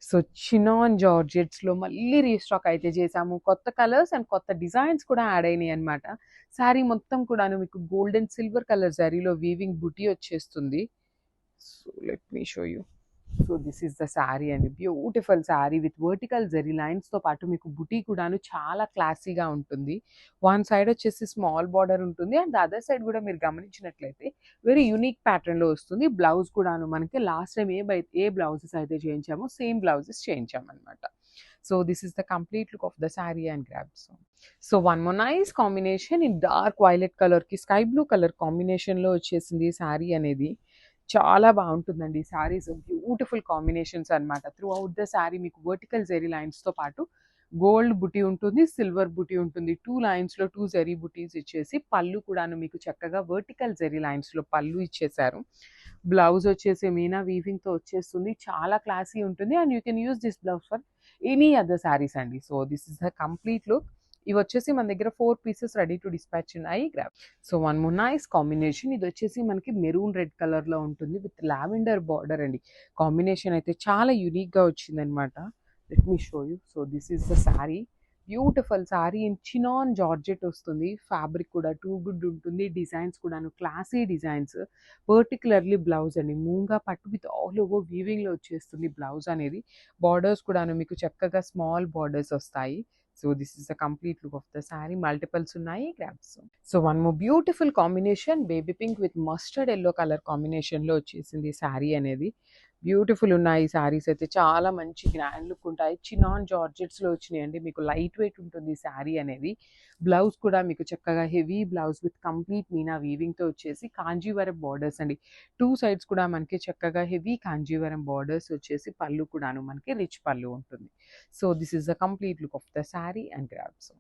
So chinon జార్జెట్స్‌లో మళ్ళీ restock అయితే చేశాము. కొత్త కలర్స్ అండ్ కొత్త డిజైన్స్ కూడా యాడ్ అయినాయన్నమాట. శారీ మొత్తం కూడాను మీకు గోల్డ్ అండ్ సిల్వర్ కలర్ జరీలో వీవింగ్ బుటీ వచ్చేస్తుంది. So let me show you. So this is the sari అండి. Beautiful sari with vertical zari లైన్స్‌తో పాటు మీకు బుటీ కూడాను చాలా క్లాసీగా ఉంటుంది. వన్ సైడ్ వచ్చేసి స్మాల్ బార్డర్ ఉంటుంది అండ్ ద అదర్ సైడ్ కూడా మీరు గమనించినట్లయితే వెరీ యూనిక్ ప్యాటర్న్‌లో వస్తుంది. బ్లౌజ్ కూడాను మనకి లాస్ట్ టైమ్ ఏ బ్లౌజెస్ అయితే చేయించామో సేమ్ బ్లౌజెస్ చేయించామన్నమాట. So this is the complete look of the sari and grabs. So one more nice combination in dark violet కలర్‌కి స్కై బ్లూ కలర్ కాంబినేషన్‌లో వచ్చేసింది ఈ శారీ అనేది. చాలా బాగుంటుందండి. శారీస్ బ్యూటిఫుల్ కాంబినేషన్స్ అన్నమాట. త్రూ అవుట్ ద శారీ మీకు వర్టికల్ జెరీ లైన్స్‌తో పాటు గోల్డ్ బుటీ ఉంటుంది, సిల్వర్ బుటీ ఉంటుంది. 2 లైన్స్‌లో 2 జెరీ బుటీస్ ఇచ్చేసి పళ్ళు కూడాను మీకు చక్కగా వర్టికల్ జెరీ లైన్స్‌లో పళ్ళు ఇచ్చేశారు. బ్లౌజ్ వచ్చేసి మీనా వీవింగ్‌తో వచ్చేస్తుంది. చాలా క్లాసీ ఉంటుంది and you can use this blouse for any other saris అండి. So this is the complete look. ఇవి వచ్చేసి మన దగ్గర 4 పీసెస్ రెడీ టు డిస్పాచ్ ఉన్నాయి. Grab. So one more nice combination. ఇది వచ్చేసి మనకి మెరూన్ రెడ్ కలర్‌లో ఉంటుంది విత్ లావెండర్ బార్డర్ అండి. కాంబినేషన్ అయితే చాలా యూనిక్‌గా వచ్చిందనమాట. Let me show you. So this is the sari. Beautiful sari in chinon georgette వస్తుంది. ఫ్యాబ్రిక్ కూడా టూ గుడ్ ఉంటుంది. డిజైన్స్ కూడాను క్లాసీ డిజైన్స్. పర్టికులర్లీ బ్లౌజ్ అండి. మూంగా పట్టు విత్ ఆల్ ఓవర్ వీవింగ్‌లో వచ్చేస్తుంది బ్లౌజ్ అనేది. బార్డర్స్ కూడాను మీకు చక్కగా స్మాల్ బార్డర్స్ వస్తాయి. So this is the complete look of the sari. Multiples ఉన్నాయి. Grabs. So one more beautiful combination baby pink with mustard yellow colour కాంబినేషన్‌లో వచ్చేసింది శారీ అనేది. బ్యూటిఫుల్ ఉన్నాయి శారీస్ అయితే. చాలా మంచి గ్రాండ్ లుక్ ఉంటాయి. చినాన్ జార్జెట్స్‌లో వచ్చినాయండి. మీకు లైట్ వెయిట్ ఉంటుంది శారీ అనేది. బ్లౌజ్ కూడా మీకు చక్కగా heavy blouse with complete meena వీవింగ్‌తో వచ్చేసి కాంజీవరం బార్డర్స్ అండి. 2 సైడ్స్ కూడా మనకి చక్కగా హెవీ కాంజీవరం బార్డర్స్ వచ్చేసి పళ్ళు కూడాను మనకి రిచ్ పళ్ళు ఉంటుంది. So this is the complete look of the sari and grabs.